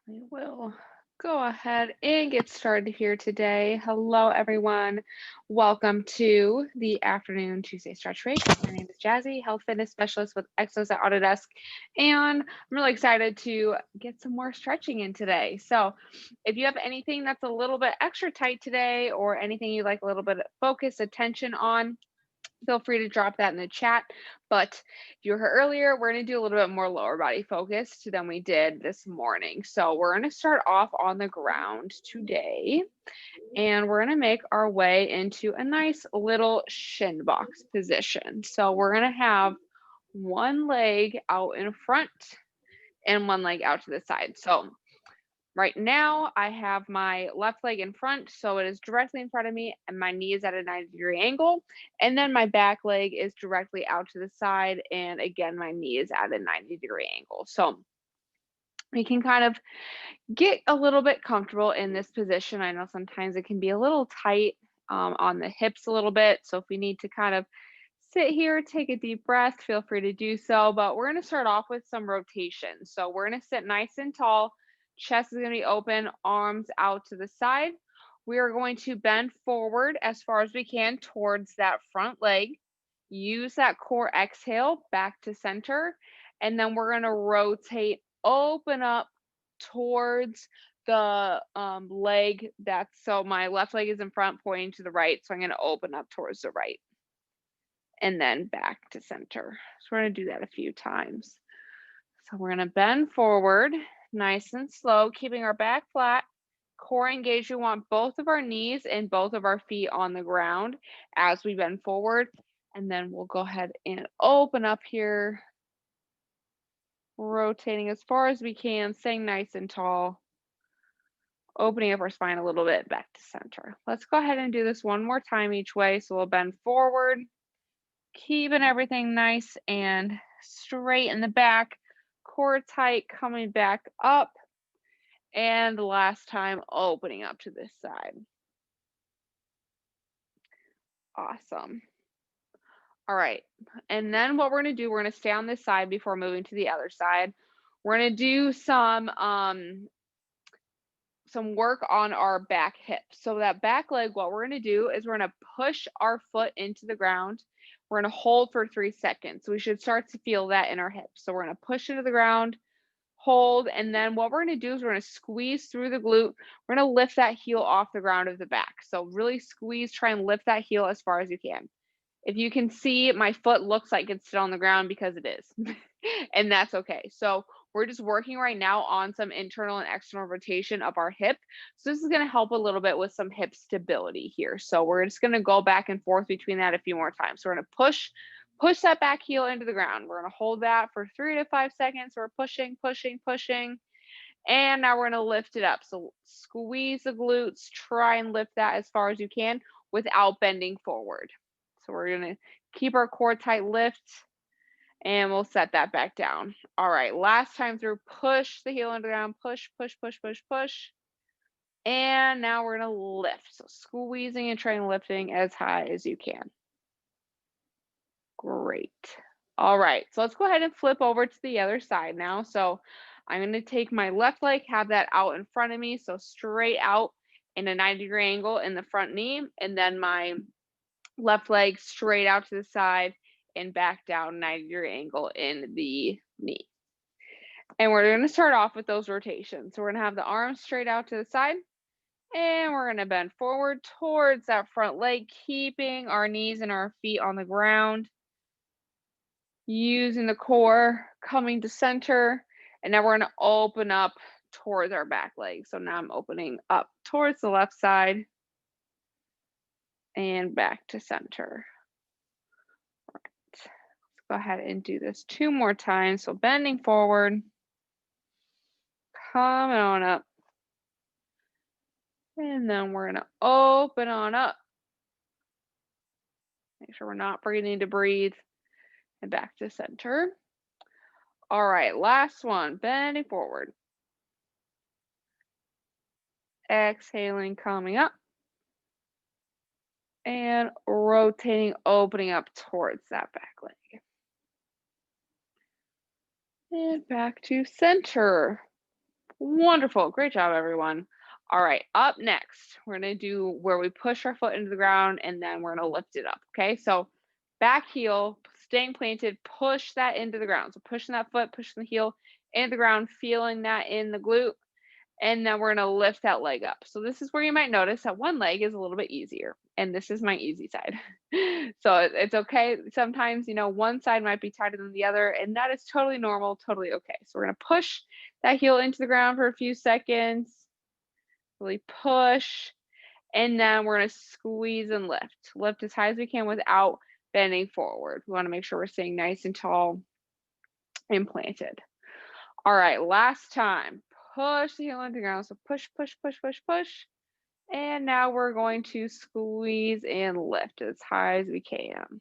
We will go ahead and get started here today. Hello, everyone. Welcome to the afternoon Tuesday stretch break. My name is Jazzy, health fitness specialist with Exos at Autodesk, and I'm really excited to get some more stretching in today. So, if you have anything that's a little bit extra tight today, or anything you like a little bit of focus attention on, feel free to drop that in the chat. But if you were here earlier, we're going to do a little bit more lower body focused than we did this morning. So we're going to start off on the ground today, and we're going to make our way into a nice little shin box position. So we're going to have one leg out in front and one leg out to the side. So right now, I have my left leg in front, so it is directly in front of me, and my knee is at a 90-degree angle. And then my back leg is directly out to the side, and again, my knee is at a 90-degree angle. So we can kind of get a little bit comfortable in this position. I know sometimes it can be a little tight on the hips a little bit. So if we need to kind of sit here, take a deep breath, feel free to do so. But we're going to start off with some rotation. So we're going to sit nice and tall. Chest is going to be open, arms out to the side. We are going to bend forward as far as we can towards that front leg. Use that core exhale back to center. And then we're going to rotate, open up towards the leg that's, so my left leg is in front pointing to the right. So I'm going to open up towards the right and then back to center. So we're going to do that a few times. So we're going to bend forward nice and slow, keeping our back flat, core engaged. We want both of our knees and both of our feet on the ground as we bend forward. And then we'll go ahead and open up here, rotating as far as we can, staying nice and tall, opening up our spine a little bit back to center. Let's go ahead and do this one more time each way. So we'll bend forward, keeping everything nice and straight in the back, core tight, coming back up, and the last time opening up to this side. Awesome. All right, and then what we're going to do, we're going to stay on this side before moving to the other side. We're going to do some work on our back hip. So that back leg, what we're going to do is we're going to push our foot into the ground. We're going to hold for 3 seconds. So we should start to feel that in our hips. So we're going to push into the ground, hold, and then what we're going to do is we're going to squeeze through the glute. We're going to lift that heel off the ground of the back. So really squeeze, try and lift that heel as far as you can. If you can see, my foot looks like it's still on the ground because it is. And that's okay. So we're just working right now on some internal and external rotation of our hip. So this is going to help a little bit with some hip stability here. So we're just going to go back and forth between that a few more times. So we're going to push that back heel into the ground. We're going to hold that for 3 to 5 seconds. We're pushing, pushing, pushing. And now we're going to lift it up. So squeeze the glutes, try and lift that as far as you can without bending forward. So we're going to keep our core tight, lift, and we'll set that back down. All right, last time through, push the heel into the ground, push, push, push, push, push. And now we're going to lift. So squeezing and trying lifting as high as you can. Great. All right, so let's go ahead and flip over to the other side now. So I'm going to take my left leg, have that out in front of me, so straight out in a 90-degree angle in the front knee, and then my left leg straight out to the side and back down 90-degree angle in the knee. And we're going to start off with those rotations. So we're going to have the arms straight out to the side, and we're going to bend forward towards that front leg, keeping our knees and our feet on the ground, using the core, coming to center. And now we're going to open up towards our back leg. So now I'm opening up towards the left side and back to center. Let's go ahead and do this 2 more times. So bending forward, coming on up, and then we're going to open on up. Make sure we're not forgetting to breathe, and back to center. All right, last one, bending forward. Exhaling, coming up, and rotating, opening up towards that back leg. And back to center. Wonderful. Great job, everyone. All right, up next, we're gonna do where we push our foot into the ground and then we're gonna lift it up. Okay, so back heel, staying planted, push that into the ground. So pushing that foot, pushing the heel into the ground, feeling that in the glute, and then we're gonna lift that leg up. So this is where you might notice that one leg is a little bit easier, and this is my easy side. So it's okay. Sometimes, one side might be tighter than the other, and that is totally normal, totally okay. So we're gonna push that heel into the ground for a few seconds, really push, and then we're gonna squeeze and lift. Lift as high as we can without bending forward. We wanna make sure we're staying nice and tall and planted. All right, last time. Push the heel into the ground. So push, push, push, push, push. And now we're going to squeeze and lift as high as we can.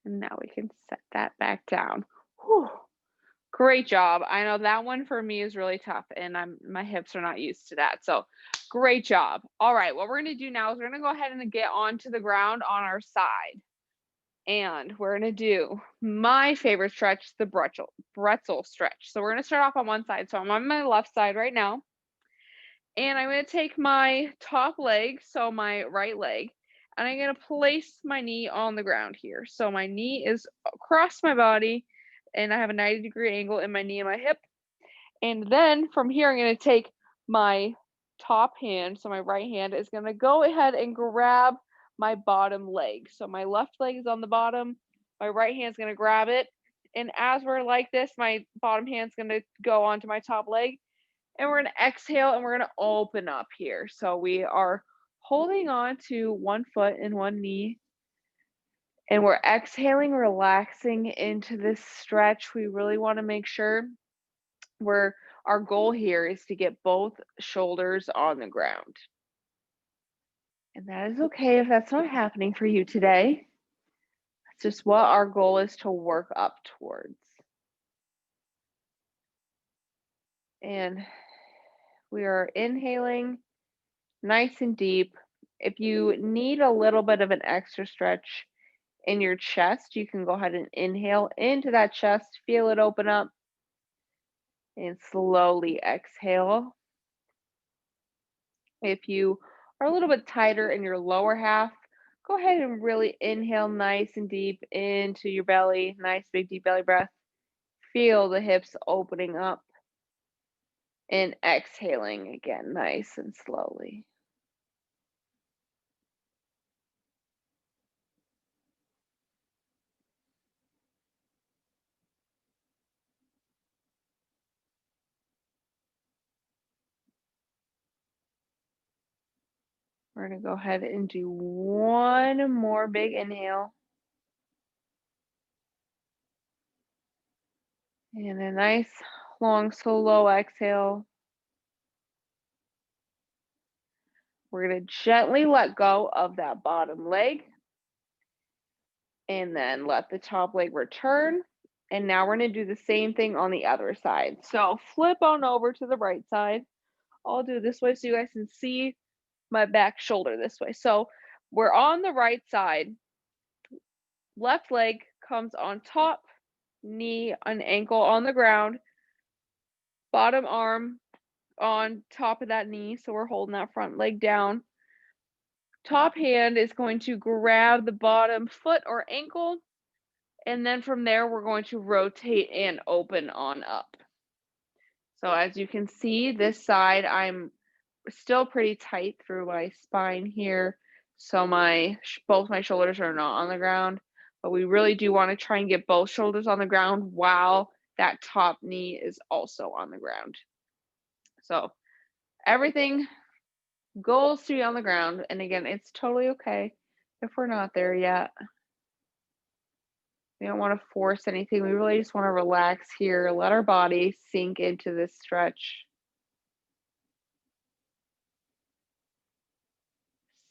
And now we can set that back down. Whew. Great job. I know that one for me is really tough and my hips are not used to that. So great job. All right, what we're gonna do now is we're gonna go ahead and get onto the ground on our side. And we're gonna do my favorite stretch, the bretzel stretch. So we're gonna start off on one side. So I'm on my left side right now. And I'm gonna take my top leg, so my right leg, and I'm gonna place my knee on the ground here. So my knee is across my body, and I have a 90-degree angle in my knee and my hip. And then from here, I'm gonna take my top hand, so my right hand is gonna go ahead and grab my bottom leg. So my left leg is on the bottom, my right hand's gonna grab it. And as we're like this, my bottom hand's gonna go onto my top leg, and we're gonna exhale and we're gonna open up here. So we are holding on to one foot and one knee, and we're exhaling, relaxing into this stretch. We really wanna make sure we're our goal here is to get both shoulders on the ground. And that is okay if that's not happening for you today. That's just what our goal is to work up towards. And we are inhaling nice and deep. If you need a little bit of an extra stretch in your chest, you can go ahead and inhale into that chest, feel it open up, and slowly exhale. If you are a little bit tighter in your lower half, go ahead and really inhale nice and deep into your belly. Nice big deep belly breath. Feel the hips opening up and exhaling again, nice and slowly. We're going to go ahead and do one more big inhale. And a nice long slow exhale. We're going to gently let go of that bottom leg and then let the top leg return. And now we're going to do the same thing on the other side. So flip on over to the right side. I'll do it this way so you guys can see my back shoulder this way. So we're on the right side. Left leg comes on top, knee and ankle on the ground, bottom arm on top of that knee. So we're holding that front leg down. Top hand is going to grab the bottom foot or ankle. And then from there, we're going to rotate and open on up. So as you can see, this side, I'm still pretty tight through my spine here. So both my shoulders are not on the ground, but we really do want to try and get both shoulders on the ground while that top knee is also on the ground. So everything goes to be on the ground. And again, it's totally okay if we're not there yet. We don't want to force anything. We really just want to relax here, let our body sink into this stretch.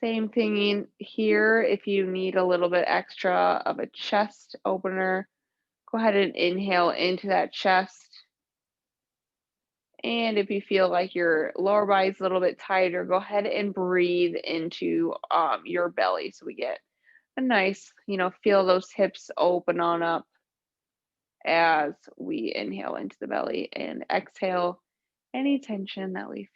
Same thing in here. If you need a little bit extra of a chest opener, go ahead and inhale into that chest. And if you feel like your lower body's a little bit tighter, go ahead and breathe into your belly. So we get a nice, feel those hips open on up. as we inhale into the belly and exhale any tension that we feel.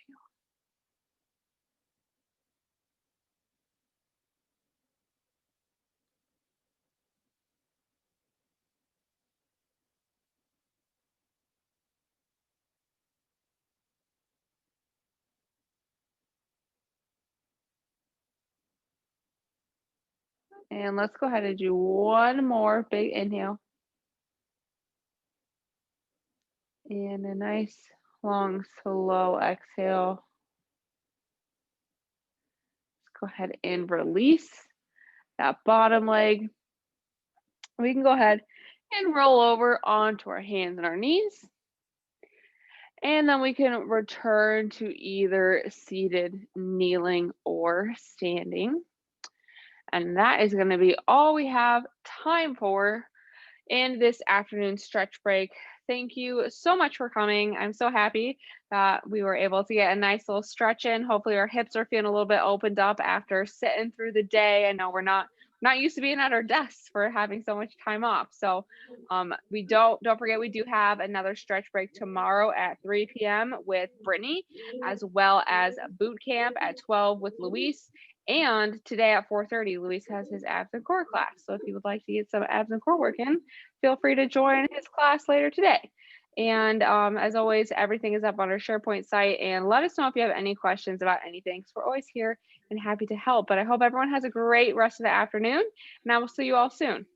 And let's go ahead and do one more big inhale and a nice long slow exhale. Let's go ahead and release that bottom leg. We can go ahead and roll over onto our hands and our knees. And then we can return to either seated, kneeling, or standing. And that is going to be all we have time for in this afternoon stretch break. Thank you so much for coming. I'm so happy that we were able to get a nice little stretch in. Hopefully our hips are feeling a little bit opened up after sitting through the day. I know we're not used to being at our desks for having so much time off. So we don't forget we do have another stretch break tomorrow at 3 p.m. with Brittany, as well as boot camp at 12 with Luis. And today at 4:30, Luis has his abs and core class. So if you would like to get some abs and core work in, feel free to join his class later today. And as always, everything is up on our SharePoint site. And let us know if you have any questions about anything, because we're always here and happy to help. But I hope everyone has a great rest of the afternoon, and I will see you all soon.